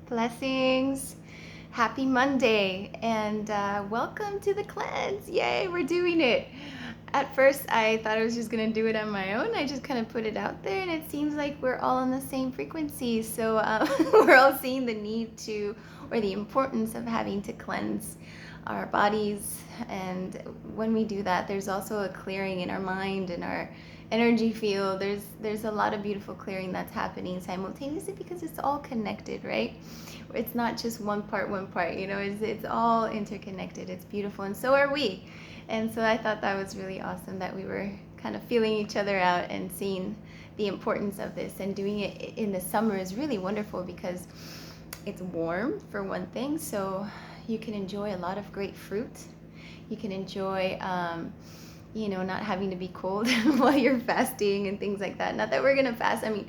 Blessings. Happy Monday and welcome to the cleanse. Yay, we're doing it. At first, I thought I was just going to do it on my own. I just kind of put it out there, and it seems like we're all on the same frequency. So we're all seeing the need to, or the importance of having to cleanse our bodies. And when we do that, there's also a clearing in our mind and our energy field. There's a lot of beautiful clearing that's happening simultaneously because it's all connected, right? It's not just one part, it's all interconnected. It's beautiful, and so are we. And so I thought that was really awesome that we were kind of feeling each other out and seeing the importance of this. And doing it in the summer is really wonderful because it's warm, for one thing, so you can enjoy a lot of great fruit. You can enjoy not having to be cold while you're fasting and things like that. Not that we're gonna fast. I mean,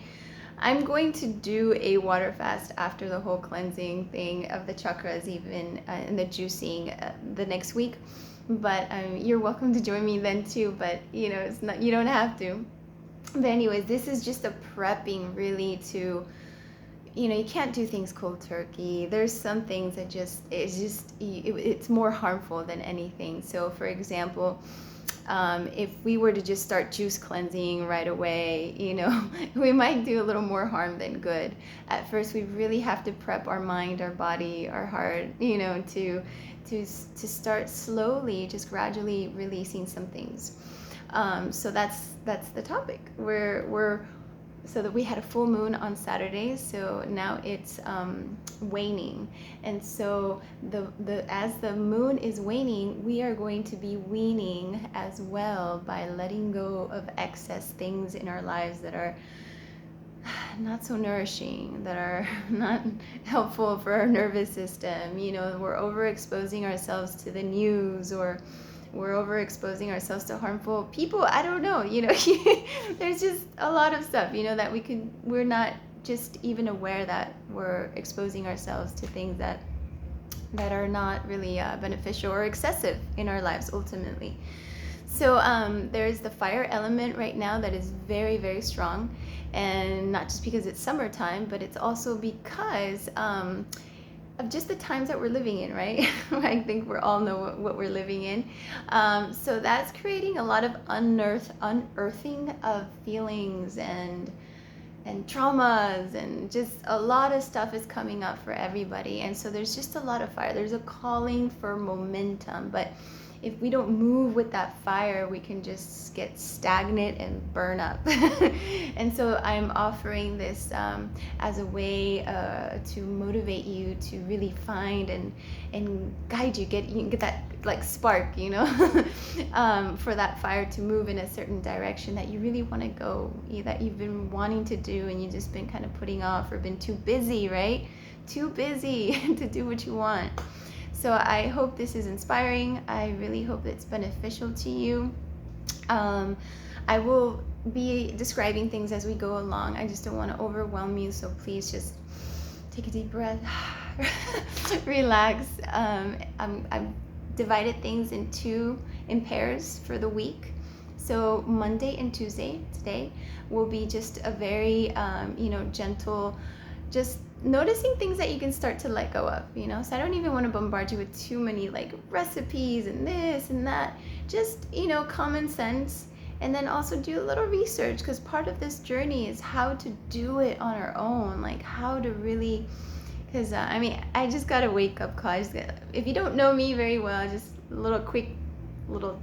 I'm going to do a water fast after the whole cleansing thing of the chakras, even and the juicing the next week. But you're welcome to join me then too. But it's not, you don't have to. But anyways, this is just a prepping really to, you can't do things cold turkey. There's some things that it's more harmful than anything. So for example, if we were to just start juice cleansing right away, we might do a little more harm than good. At first, we really have to prep our mind, our body, our heart, to start slowly, just gradually releasing some things. So that's the topic. So that we had a full moon on Saturday, so now it's waning, and so as the moon is waning, we are going to be weaning as well by letting go of excess things in our lives that are not so nourishing, that are not helpful for our nervous system. We're overexposing ourselves to the news, or we're overexposing ourselves to harmful people. I don't know, there's just a lot of stuff, that we're not just even aware that we're exposing ourselves to things that are not really beneficial or excessive in our lives ultimately. So there's the fire element right now that is very, very strong, and not just because it's summertime, but it's also because of just the times that we're living in, right? I think we all know what we're living in. So that's creating a lot of unearthing of feelings and traumas, and just a lot of stuff is coming up for everybody. And so there's just a lot of fire. There's a calling for momentum, but if we don't move with that fire, we can just get stagnant and burn up. And so I'm offering this as a way to motivate you to really find and guide you, get that like spark, for that fire to move in a certain direction that you really want to go, that you've been wanting to do, and you've just been kind of putting off or been too busy, right? Too busy to do what you want. So I hope this is inspiring. I really hope it's beneficial to you. I will be describing things as we go along. I just don't want to overwhelm you, so please just take a deep breath, relax. I've divided things in pairs for the week. So Monday and Tuesday today will be just a very gentle, just noticing things that you can start to let go of, so I don't even want to bombard you with too many like recipes and this and that. Just common sense, and then also do a little research, because part of this journey is how to do it on our own, like how to really, because I just got a wake-up call. If you don't know me very well, just a little quick little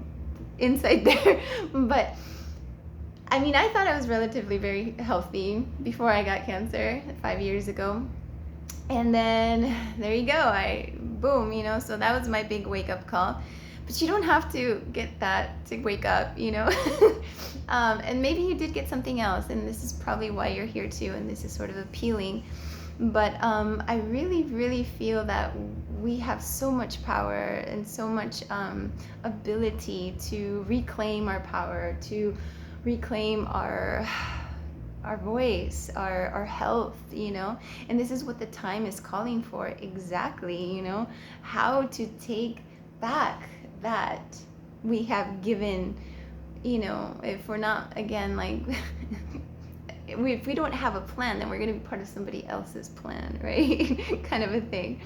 insight there. But I thought I was relatively very healthy before I got cancer 5 years ago. And then there you go, boom, so that was my big wake-up call. But you don't have to get that to wake up, and maybe you did get something else, and this is probably why you're here too, and this is sort of appealing. But I really, really feel that we have so much power and so much ability to reclaim our power, to reclaim our voice, our health, and this is what the time is calling for exactly, how to take back that we have given, if we're not, again, like if we don't have a plan, then we're going to be part of somebody else's plan, right? Kind of a thing.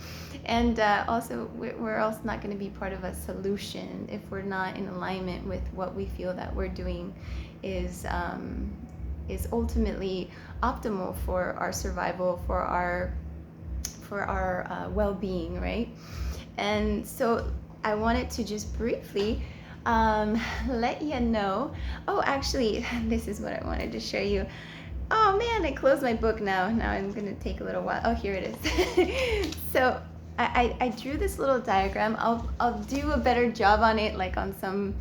And also, we're also not going to be part of a solution if we're not in alignment with what we feel that we're doing is ultimately optimal for our survival, for our well-being, right? And so I wanted to just briefly let you know. Oh, actually, this is what I wanted to show you. Oh man, I closed my book now. Now I'm gonna take a little while. Oh, here it is. So I drew this little diagram. I'll do a better job on it, like on some,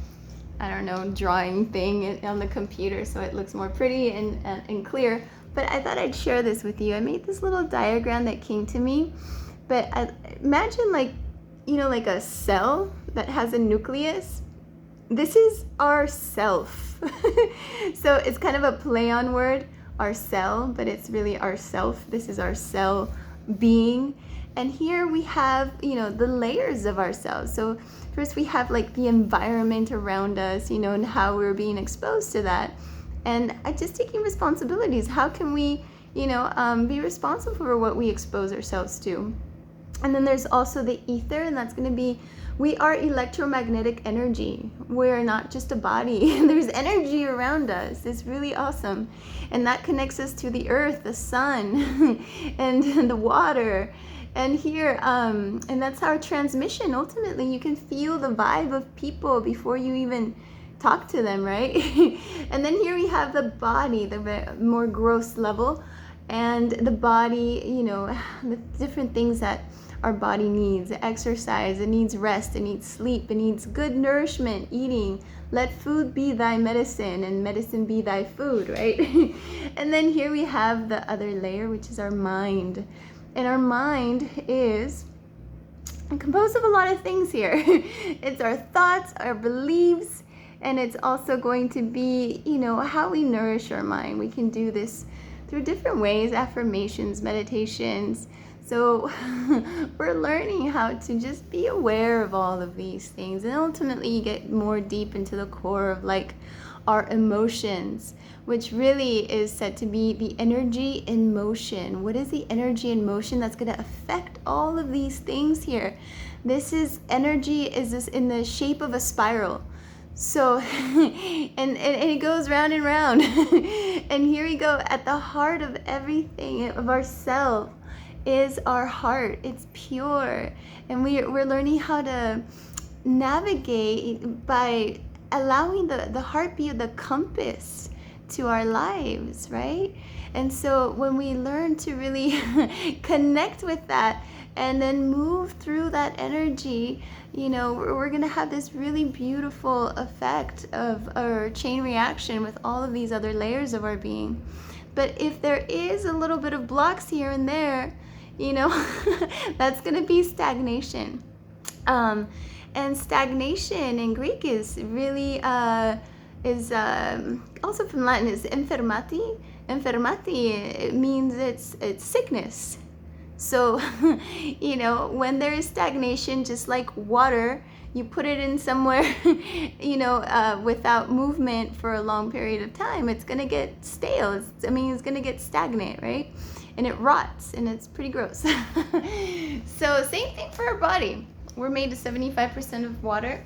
I don't know, drawing thing on the computer, so it looks more pretty and clear. But I thought I'd share this with you. I made this little diagram that came to me. But imagine, like, you know, like a cell that has a nucleus. This is our self. So it's kind of a play on word, our cell, but it's really our self. This is our cell being. And here we have, you know, the layers of ourselves. So first we have like the environment around us, you know, and how we're being exposed to that. And just taking responsibilities. How can we, you know, be responsible for what we expose ourselves to? And then there's also the ether, and that's going to be, we are electromagnetic energy. We're not just a body. There's energy around us. It's really awesome. And that connects us to the earth, the sun, and the water. And here, and that's our transmission. Ultimately, you can feel the vibe of people before you even talk to them, right? And then here we have the body, the more gross level. And the body, you know, the different things that our body needs: exercise, it needs rest, it needs sleep, it needs good nourishment, eating. Let food be thy medicine and medicine be thy food, right? And then here we have the other layer, which is our mind. And our mind is composed of a lot of things here. It's our thoughts, our beliefs, and it's also going to be, you know, how we nourish our mind. We can do this through different ways: affirmations, meditations. So we're learning how to just be aware of all of these things, and ultimately you get more deep into the core of like our emotions, which really is said to be the energy in motion. What is the energy in motion that's going to affect all of these things here? This is energy is this in the shape of a spiral. So, and it goes round and round. And here we go, at the heart of everything, of ourself, is our heart. It's pure. And we're learning how to navigate by allowing the heart be the compass to our lives, right? And so when we learn to really connect with that and then move through that energy, you know, we're going to have this really beautiful effect of our chain reaction with all of these other layers of our being. But if there is a little bit of blocks here and there, you know, that's going to be stagnation. And stagnation in Greek is really, also from Latin, is enfermati. Enfermati, it means it's sickness. So, you know, when there is stagnation, just like water, you put it in somewhere, you know, without movement for a long period of time, it's going to get stale. It's going to get stagnant, right? And it rots, and it's pretty gross. So same thing for our body. We're made of 75% of water,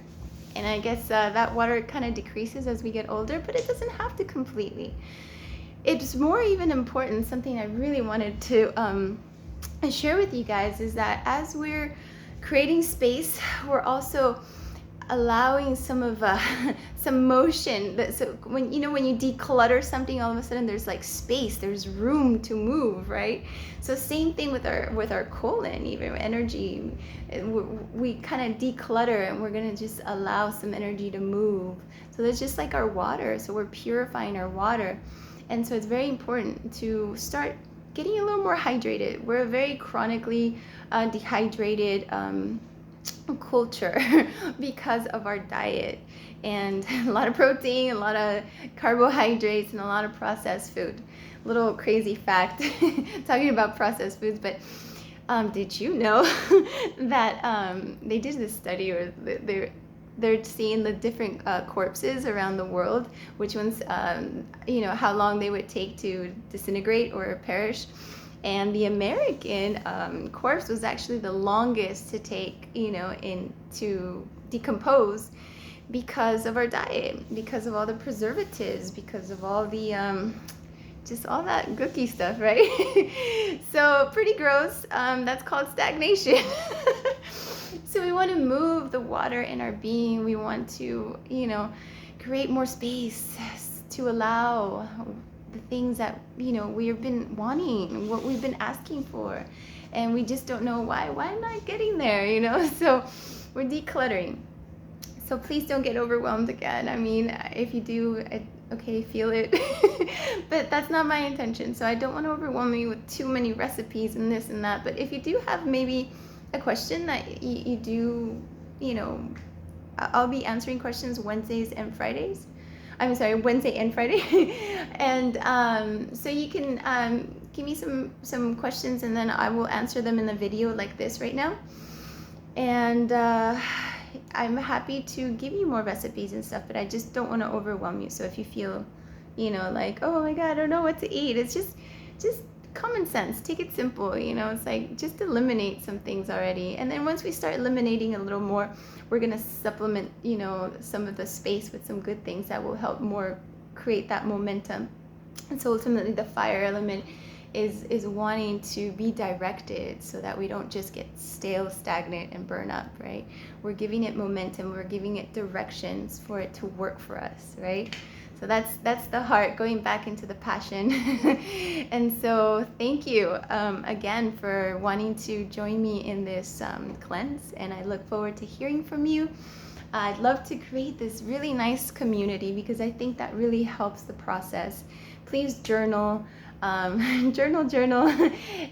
and I guess that water kind of decreases as we get older, but it doesn't have to completely. It's more even important, something I really wanted to share with you guys, is that as we're creating space, we're also allowing some of some motion. So when you declutter something, all of a sudden there's like space, there's room to move, right? So same thing with our colon, even energy. We kind of declutter, and we're gonna just allow some energy to move. So that's just like our water. So we're purifying our water, and so it's very important to start getting a little more hydrated. We're a very chronically dehydrated culture because of our diet, and a lot of protein, a lot of carbohydrates, and a lot of processed food. Little crazy fact talking about processed foods, but did you know that they did this study, or they're seeing the different corpses around the world, which ones, how long they would take to disintegrate or perish. And the American corpse was actually the longest to take, to decompose, because of our diet, because of all the preservatives, because of all the just all that gooky stuff, right? So pretty gross. That's called stagnation. So we want to move the water in our being. We want to, create more space to allow the things that, we've been wanting, what we've been asking for. And we just don't know why. Why am I getting there, So we're decluttering. So please don't get overwhelmed again. I mean, if you do, okay, feel it. But that's not my intention. So I don't want to overwhelm you with too many recipes and this and that. But if you do have maybe a question that you do, I'll be answering questions Wednesdays and Fridays. I'm sorry, Wednesday and Friday. And so you can give me some questions, and then I will answer them in the video like this right now. And I'm happy to give you more recipes and stuff, but I just don't want to overwhelm you. So if you feel, like, oh my God, I don't know what to eat, it's just common sense. Take it simple. It's like just eliminate some things already. And then once we start eliminating a little more, we're going to supplement, some of the space with some good things that will help more create that momentum. And so ultimately the fire element is wanting to be directed so that we don't just get stale, stagnant, and burn up, right? We're giving it momentum. We're giving it directions for it to work for us, right? So that's the heart, going back into the passion. And so thank you again for wanting to join me in this cleanse, and I look forward to hearing from you. I'd love to create this really nice community because I think that really helps the process. Please journal, journal,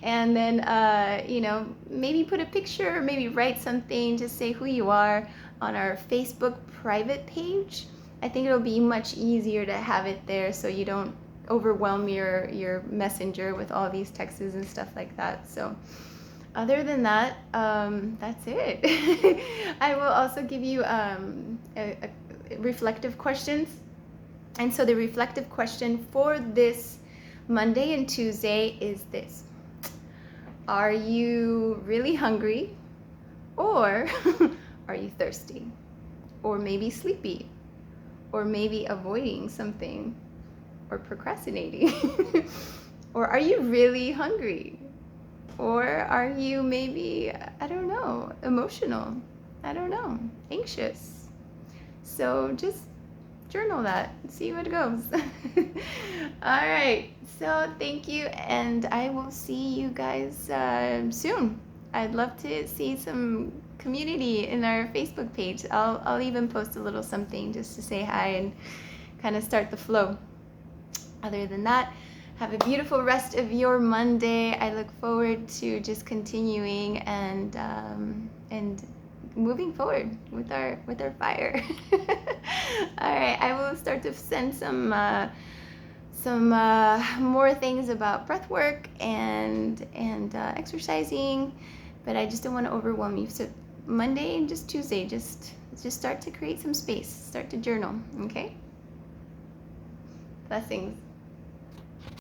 and then maybe put a picture, maybe write something, just say who you are on our Facebook private page. I think it'll be much easier to have it there so you don't overwhelm your messenger with all these texts and stuff like that. So other than that, that's it. I will also give you reflective questions. And so the reflective question for this Monday and Tuesday is this: are you really hungry, or are you thirsty, or maybe sleepy, or maybe avoiding something, or procrastinating? Or are you really hungry? Or are you maybe, I don't know, emotional? I don't know, anxious? So just journal that and see what goes. All right, so thank you, and I will see you guys soon. I'd love to see some community in our Facebook page. I'll even post a little something just to say hi and kind of start the flow. Other than that, have a beautiful rest of your Monday. I look forward to just continuing and moving forward with our fire. All right, I will start to send some more things about breath work and exercising, but I just don't want to overwhelm you. So Monday and just Tuesday, just start to create some space, start to journal. Okay, blessings.